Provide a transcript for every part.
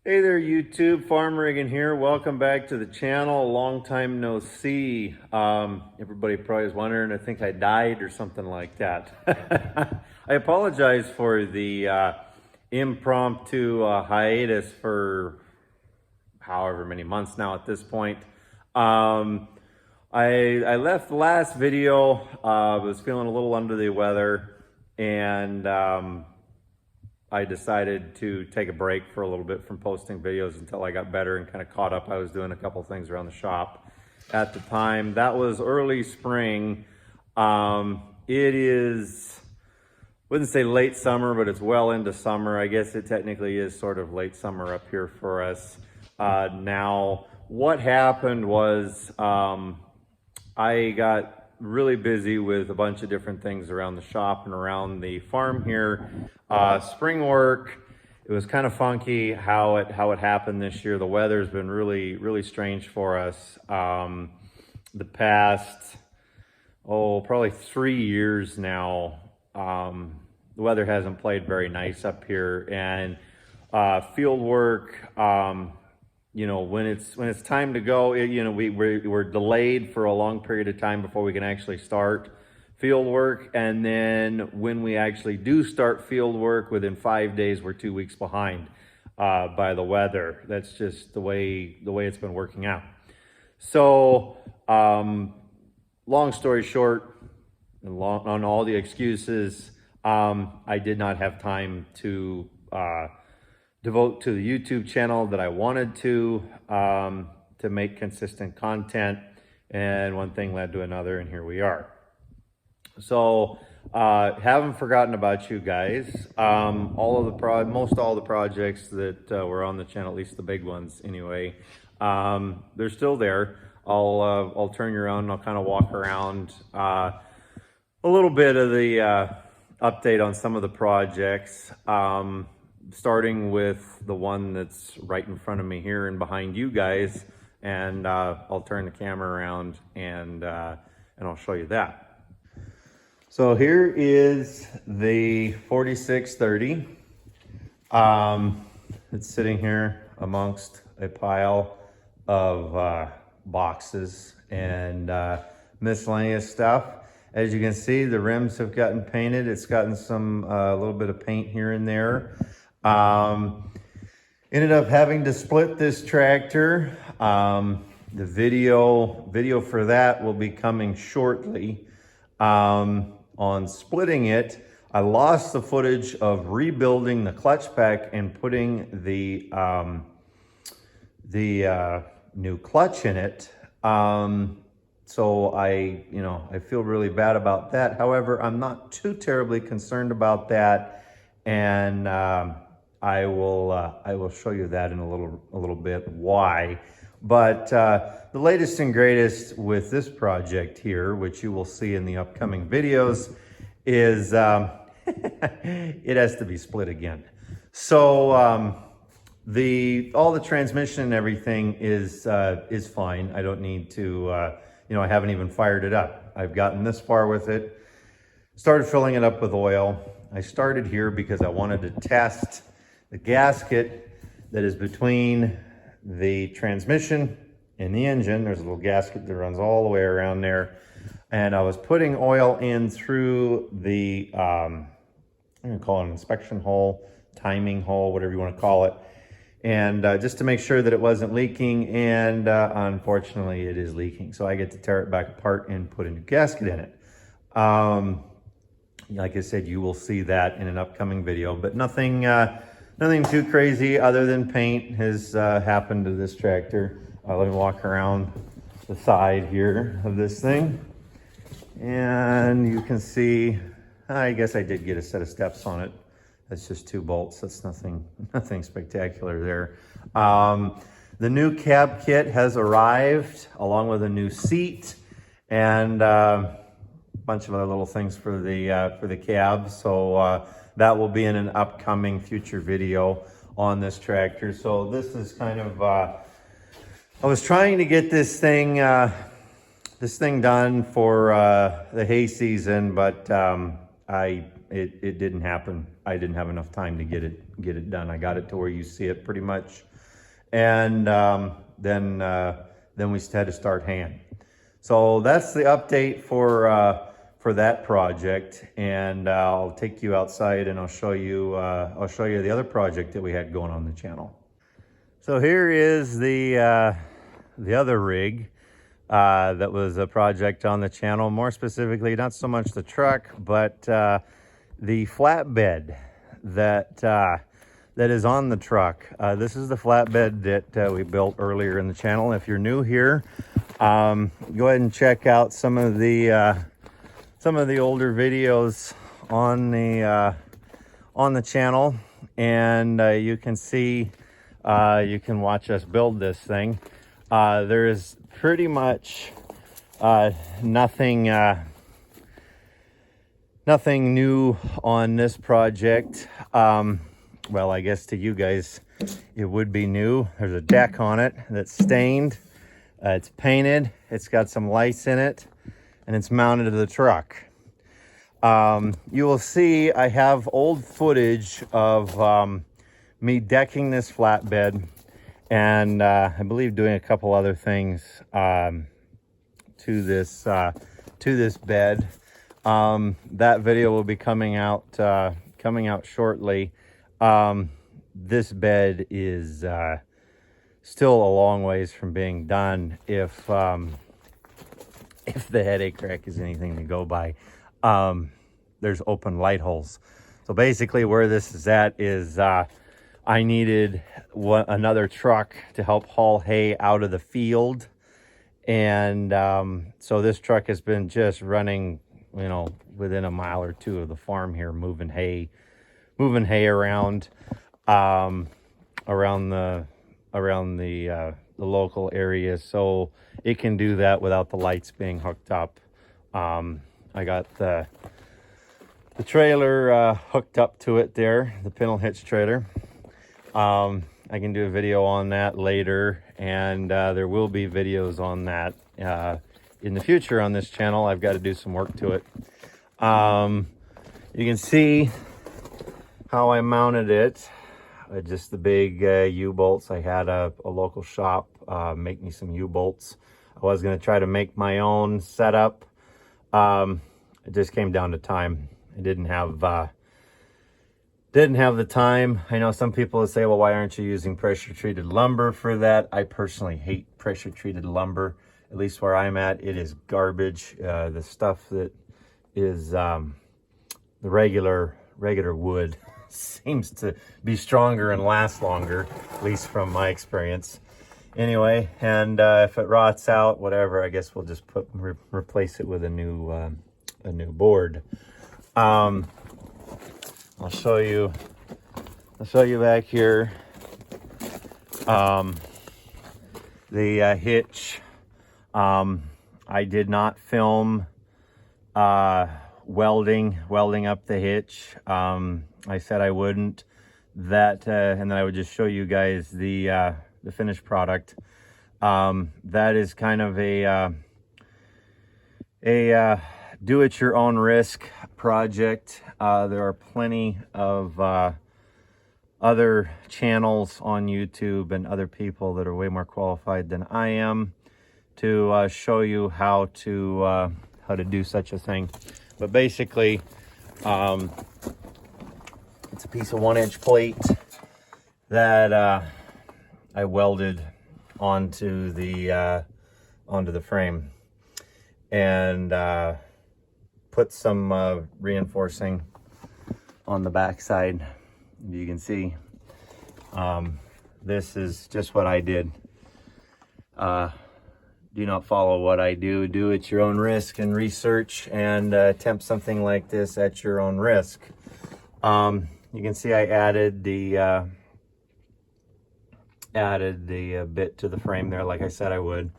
Hey there, YouTube. Farm Rigging here. Welcome back to the channel. Long time no see. Everybody probably is wondering, I think I died or something like that. I apologize for the impromptu hiatus for however many months now at this point. I left the last video. Was feeling a little under the weather, and I decided to take a break for a little bit from posting videos until I got better and kind of caught up. I was doing a couple things around the shop at the time. That was early spring. It is, wouldn't say late summer, but it's well into summer. I guess it technically is sort of late summer up here for us. Now, what happened was I got really busy with a bunch of different things around the shop and around the farm here. Spring work, it was kind of funky how it happened this year. The weather's been really strange for us. The past, probably 3 years now, the weather hasn't played very nice up here, and field work, when it's time to go, we're delayed for a long period of time before we can actually start field work. And then when we actually do start field work, within 5 days, we're 2 weeks behind by the weather. That's just the way it's been working out. So long story short, and on all the excuses, I did not have time to devote to the YouTube channel that I wanted to make consistent content, and one thing led to another, and here we are. So haven't forgotten about you guys. Most all the projects that were on the channel, at least the big ones anyway, they're still there. I'll turn you around and I'll kind of walk around a little bit of the update on some of the projects. Starting with the one that's right in front of me here and behind you guys, and I'll turn the camera around and I'll show you that. So here is the 4630. It's sitting here amongst a pile of boxes and miscellaneous stuff. As you can see, the rims have gotten painted. It's gotten some a little bit of paint here and there. Ended up having to split this tractor. The video for that will be coming shortly. On splitting it, I lost the footage of rebuilding the clutch pack and putting the new clutch in it. So I feel really bad about that. However, I'm not too terribly concerned about that, and I will show you that in a little bit why. But the latest and greatest with this project here, which you will see in the upcoming videos, is it has to be split again. So all the transmission and everything is fine. I don't need to, I haven't even fired it up. I've gotten this far with it, started filling it up with oil. I started here because I wanted to test the gasket that is between the transmission and the engine. There's a little gasket that runs all the way around there. And I was putting oil in through the, I'm gonna call it an inspection hole, timing hole, whatever you want to call it. And just to make sure that it wasn't leaking, and unfortunately it is leaking. So I get to tear it back apart and put a new gasket in it. Like I said, you will see that in an upcoming video, but nothing too crazy other than paint has happened to this tractor. Let me walk around the side here of this thing. And you can see, I guess I did get a set of steps on it. That's just 2 bolts. That's nothing spectacular there. The new cab kit has arrived, along with a new seat and a bunch of other little things for the cab. So that will be in an upcoming future video on this tractor. So this is kind of, I was trying to get this thing done for the hay season, but it didn't happen. I didn't have enough time to get it done. I got it to where you see it pretty much and then we had to start haying. So that's the update for that project, and I'll take you outside and I'll show you the other project that we had going on the channel. So here is the other rig that was a project on the channel. More specifically, not so much the truck, but the flatbed that is on the truck. This is the flatbed that we built earlier in the channel. If you're new here, go ahead and check out some of the older videos on the channel, and you can see, you can watch us build this thing. There is pretty much nothing new on this project. Well, I guess to you guys it would be new. There's a deck on it that's stained. It's painted. It's got some lights in it, and it's mounted to the truck. You will see I have old footage of me decking this flatbed, and I believe doing a couple other things to this bed. That video will be coming out shortly. This bed is still a long ways from being done if the headache rack is anything to go by. There's open light holes. So basically where this is at is I needed another truck to help haul hay out of the field. And so this truck has been just running, you know, within a mile or two of the farm here, moving hay around the local area, so it can do that without the lights being hooked up. I got the trailer hooked up to it there, the pintle hitch trailer. I can do a video on that later, and there will be videos on that in the future on this channel. I've got to do some work to it. You can see how I mounted it. Just the big U-bolts. I had a local shop make me some U-bolts. I was going to try to make my own setup. It just came down to time. I didn't have the time. I know some people would say, well, why aren't you using pressure treated lumber for that? I personally hate pressure treated lumber. At least where I'm at, it is garbage. The stuff that is the regular wood seems to be stronger and last longer, at least from my experience. Anyway, and if it rots out, whatever, I guess we'll just replace it with a new board. I'll show you back here the hitch. I did not film welding up the hitch. I said I wouldn't. And then I would just show you guys the finished product. That is kind of a do-at-your-own risk project. There are plenty of other channels on YouTube and other people that are way more qualified than I am to show you how to do such a thing. But basically, it's a piece of 1-inch plate that I welded onto the frame, and put some reinforcing on the back side. You can see this is just what I did. Do not follow what I do. Do at your own risk and research, and attempt something like this at your own risk. You can see I added the bit to the frame there, like I said I would.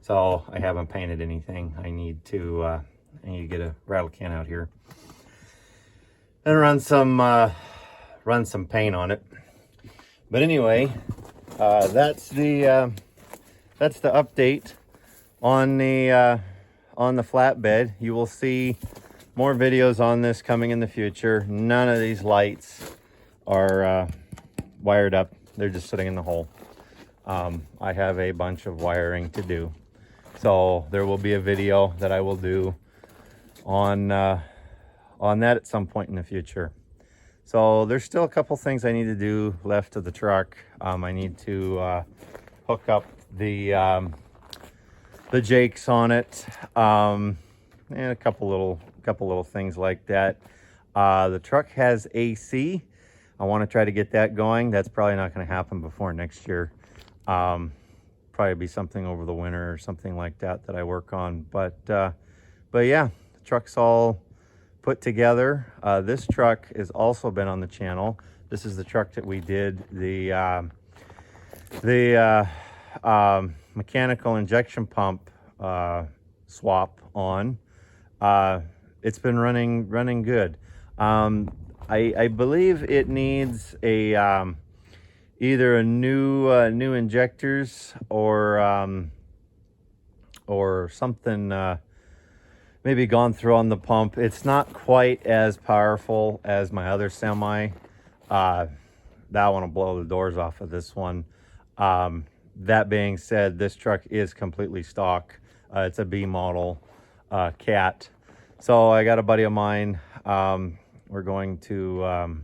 So I haven't painted anything. I need to get a rattle can out here and run some paint on it. But anyway, that's the update on the flatbed. You will see more videos on this coming in the future. None of these lights are wired up. They're just sitting in the hole. I have a bunch of wiring to do. So there will be a video that I will do on that at some point in the future. So there's still a couple things I need to do left of the truck. I need to hook up the jakes on it, and a couple little things like that. The truck has AC. I want to try to get that going. That's probably not going to happen before next year. Probably be something over the winter or something like that I work on. But yeah, the truck's all put together. This truck has also been on the channel. This is the truck that we did the mechanical injection pump swap on. It's been running good. I believe it needs a either a new injectors or something maybe gone through on the pump. It's not quite as powerful as my other semi. That one will blow the doors off of this one. That being said, this truck is completely stock. It's a B model Cat. So I got a buddy of mine. We're going to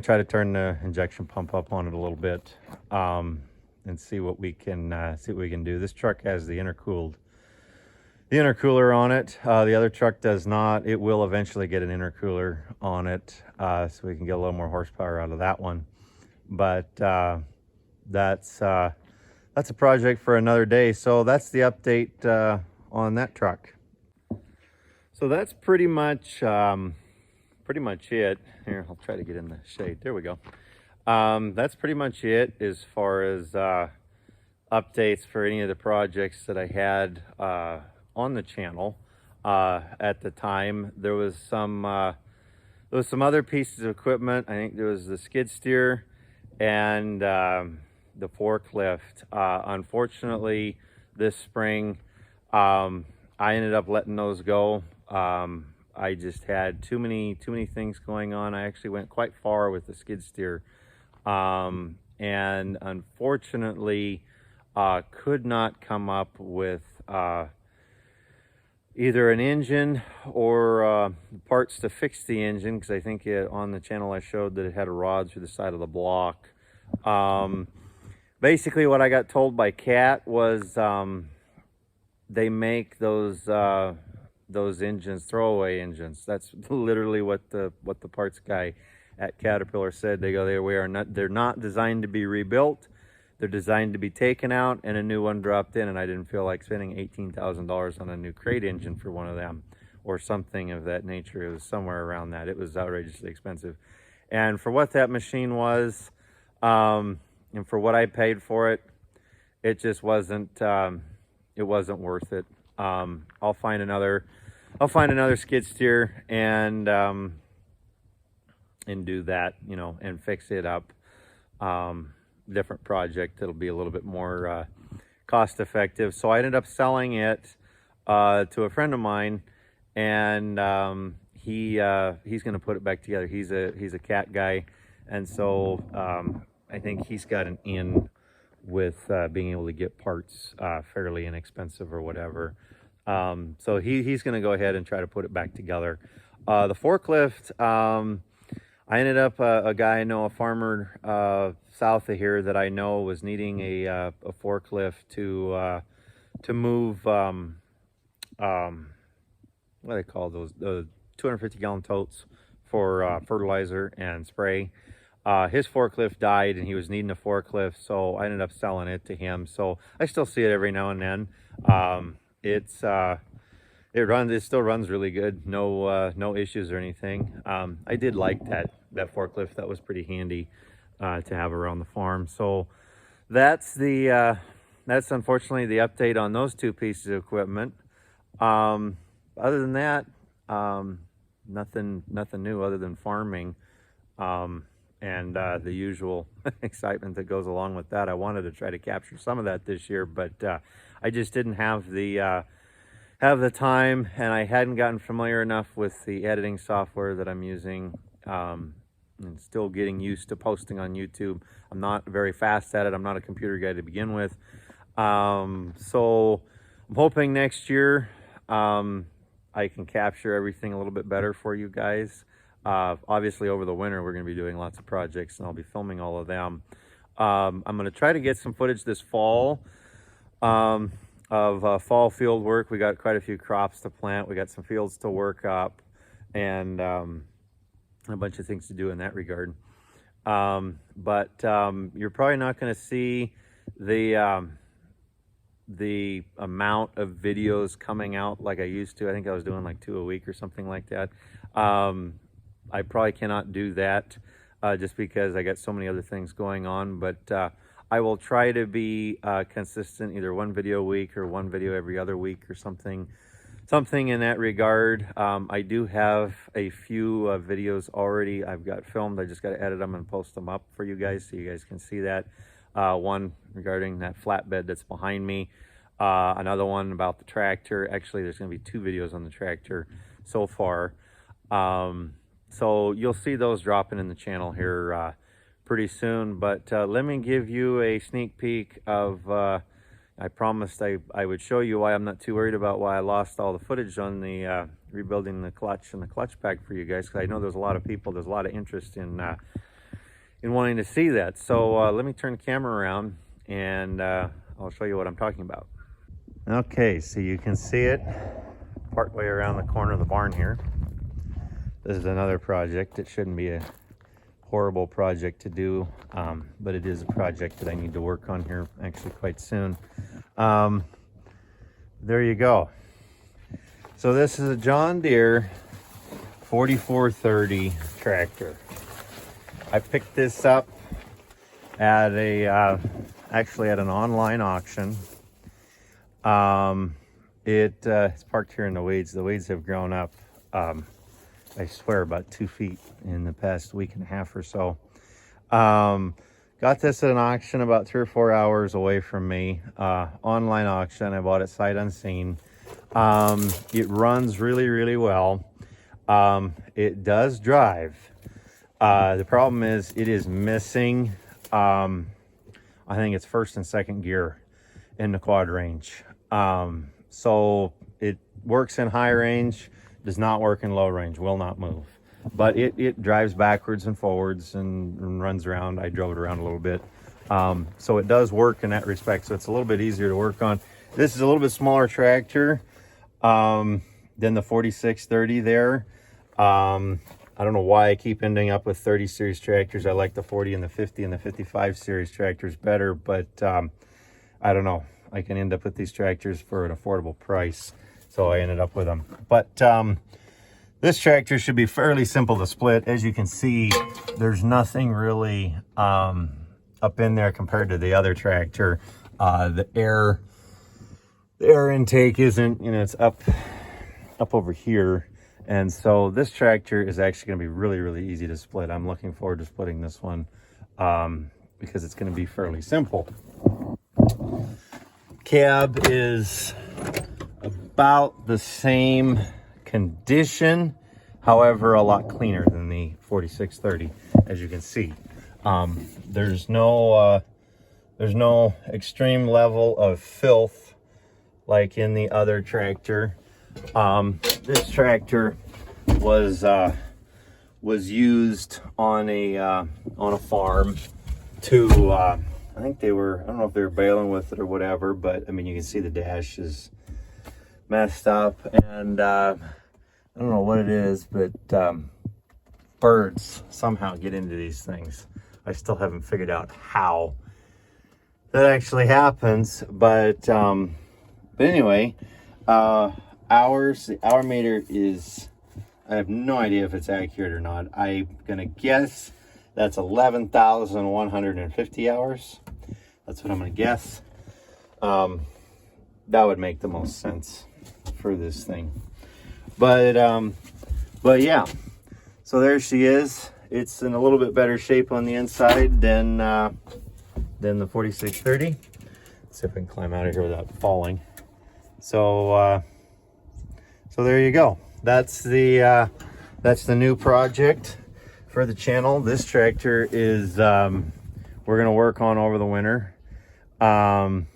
try to turn the injection pump up on it a little bit, and see what we can do. This truck has the intercooler on it. The other truck does not. It will eventually get an intercooler on it, so we can get a little more horsepower out of that one. But that's a project for another day. So that's the update on that truck. So that's pretty much it. Here, I'll try to get in the shade. There we go. That's pretty much it as far as updates for any of the projects that I had on the channel. At the time, there was some other pieces of equipment. I think there was the skid steer and the forklift. Unfortunately, this spring, I ended up letting those go. I just had too many things going on. I actually went quite far with the skid steer, and unfortunately could not come up with either an engine or parts to fix the engine, because I think on the channel I showed that it had a rod through the side of the block. Basically what I got told by Cat was they make those engines throwaway engines. That's literally what the parts guy at Caterpillar said. They go, they're not designed to be rebuilt. They're designed to be taken out and a new one dropped in, and I didn't feel like spending $18,000 on a new crate engine for one of them or something of that nature. It was somewhere around that. It was outrageously expensive. And for what that machine was, and for what I paid for it, it just wasn't worth it. I'll find another skid steer and do that, and fix it up. Different project that'll be a little bit more cost effective. So I ended up selling it to a friend of mine, and he's going to put it back together. He's a Cat guy, and so I think he's got an in with being able to get parts fairly inexpensive or whatever. So he's going to go ahead and try to put it back together. The forklift, I ended up a guy I know, a farmer south of here that I know was needing a forklift to move what do they call those, the 250-gallon totes for fertilizer and spray. His forklift died and he was needing a forklift, so I ended up selling it to him. So I still see it every now and then. It still runs really good. No issues or anything. I did like that forklift. That was pretty handy to have around the farm. So that's unfortunately the update on those two pieces of equipment. Other than that, nothing new other than farming, and the usual excitement that goes along with that. I wanted to try to capture some of that this year, but I just didn't have the time, and I hadn't gotten familiar enough with the editing software that I'm using and still getting used to posting on YouTube. I'm not very fast at it. I'm not a computer guy to begin with. So I'm hoping next year I can capture everything a little bit better for you guys. Obviously over the winter we're going to be doing lots of projects and I'll be filming all of them. I'm going to try to get some footage this fall of fall field work. We got quite a few crops to plant. We got some fields to work up, and a bunch of things to do in that regard. But you're probably not going to see the amount of videos coming out like I used to. I think I was doing like 2 a week or something like that. I probably cannot do that just because I got so many other things going on, but I will try to be consistent, either 1 video a week or 1 video every other week or something in that regard. I do have a few videos already I've got filmed. I just got to edit them and post them up for you guys so you guys can see that. One regarding that flatbed that's behind me, another one about the tractor. Actually, there's going to be 2 videos on the tractor so far. So you'll see those dropping in the channel here pretty soon, but let me give you a sneak peek of I promised I would show you why I'm not too worried about why I lost all the footage on the rebuilding the clutch and the clutch pack for you guys, because I know there's a lot of people, there's a lot of interest in wanting to see that. So let me turn the camera around and I'll show you what I'm talking about. Okay, so you can see it partway around the corner of the barn here. This is another project. It shouldn't be a horrible project to do, but it is a project that I need to work on here actually quite soon. There you go. So this is a John Deere 4430 tractor. I picked this up at actually at an online auction. It's parked here in the weeds. The weeds have grown up, I swear, about 2 feet in the past week and a half or so. Got this at an auction about 3 or 4 hours away from me. Online auction. I bought it sight unseen. It runs really, really well. It does drive. The problem is it is missing, I think it's 1st and 2nd gear in the quad range. So it works in high range, does not work in low range, will not move. But it drives backwards and forwards and runs around. I drove it around a little bit. So it does work in that respect. So it's a little bit easier to work on. This is a little bit smaller tractor than the 4630 there. I don't know why I keep ending up with 30 series tractors. I like the 40 and the 50 and the 55 series tractors better, but I don't know. I can end up with these tractors for an affordable price. So I ended up with them. But this tractor should be fairly simple to split. As you can see, there's nothing really up in there compared to the other tractor. The air intake isn't, it's up over here. And so this tractor is actually going to be really, really easy to split. I'm looking forward to splitting this one because it's going to be fairly simple. Cab is about the same condition, however a lot cleaner than the 4630, as you can see. There's no extreme level of filth like in the other tractor. This tractor was used on a farm to I think I don't know if they were baling with it or whatever, but I mean, you can see the dash is messed up, and I don't know what it is, but birds somehow get into these things. I still haven't figured out how that actually happens, but anyway, the hour meter is, I have no idea if it's accurate or not. I'm gonna guess that's 11,150 hours. That's what I'm gonna guess. That would make the most sense for this thing. But yeah, so there she is. It's in a little bit better shape on the inside than the 4630. Let's see if I can climb out of here without falling. So there you go. That's the new project for the channel. This tractor is we're gonna work on over the winter, and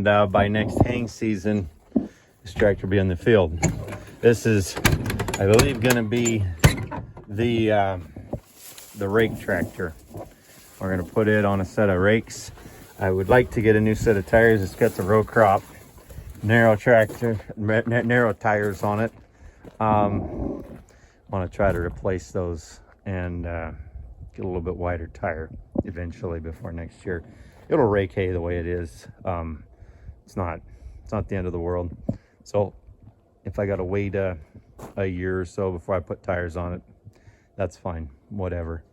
by next haying season this tractor will be in the field. This is, I believe, gonna be the rake tractor. We're gonna put it on a set of rakes. I would like to get a new set of tires. It's got the row crop narrow tires on it. Want to try to replace those and get a little bit wider tire eventually before next year. It'll rake hay the way it is. It's not the end of the world. So if I got to wait a year or so before I put tires on it, that's fine, whatever.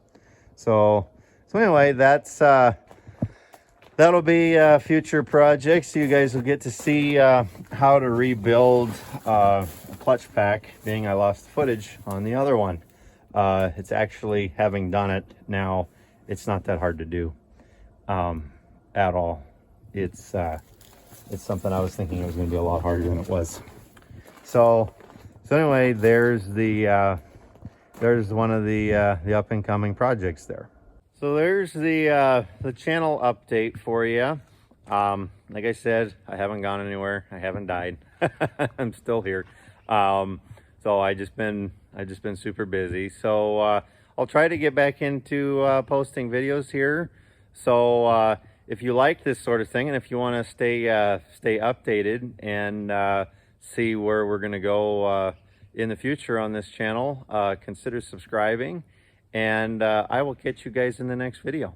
So anyway, that's that'll be future projects. You guys will get to see how to rebuild a clutch pack, being I lost footage on the other one. It's actually, having done it now, it's not that hard to do at all. It's something I was thinking it was going to be a lot harder than it was. So anyway, there's one of the up and coming projects there. So there's the channel update for you. Like I said, I haven't gone anywhere. I haven't died. I'm still here. So I just been super busy. So I'll try to get back into posting videos here. So if you like this sort of thing, and if you want to stay updated and see where we're going to go in the future on this channel, consider subscribing. And I will catch you guys in the next video.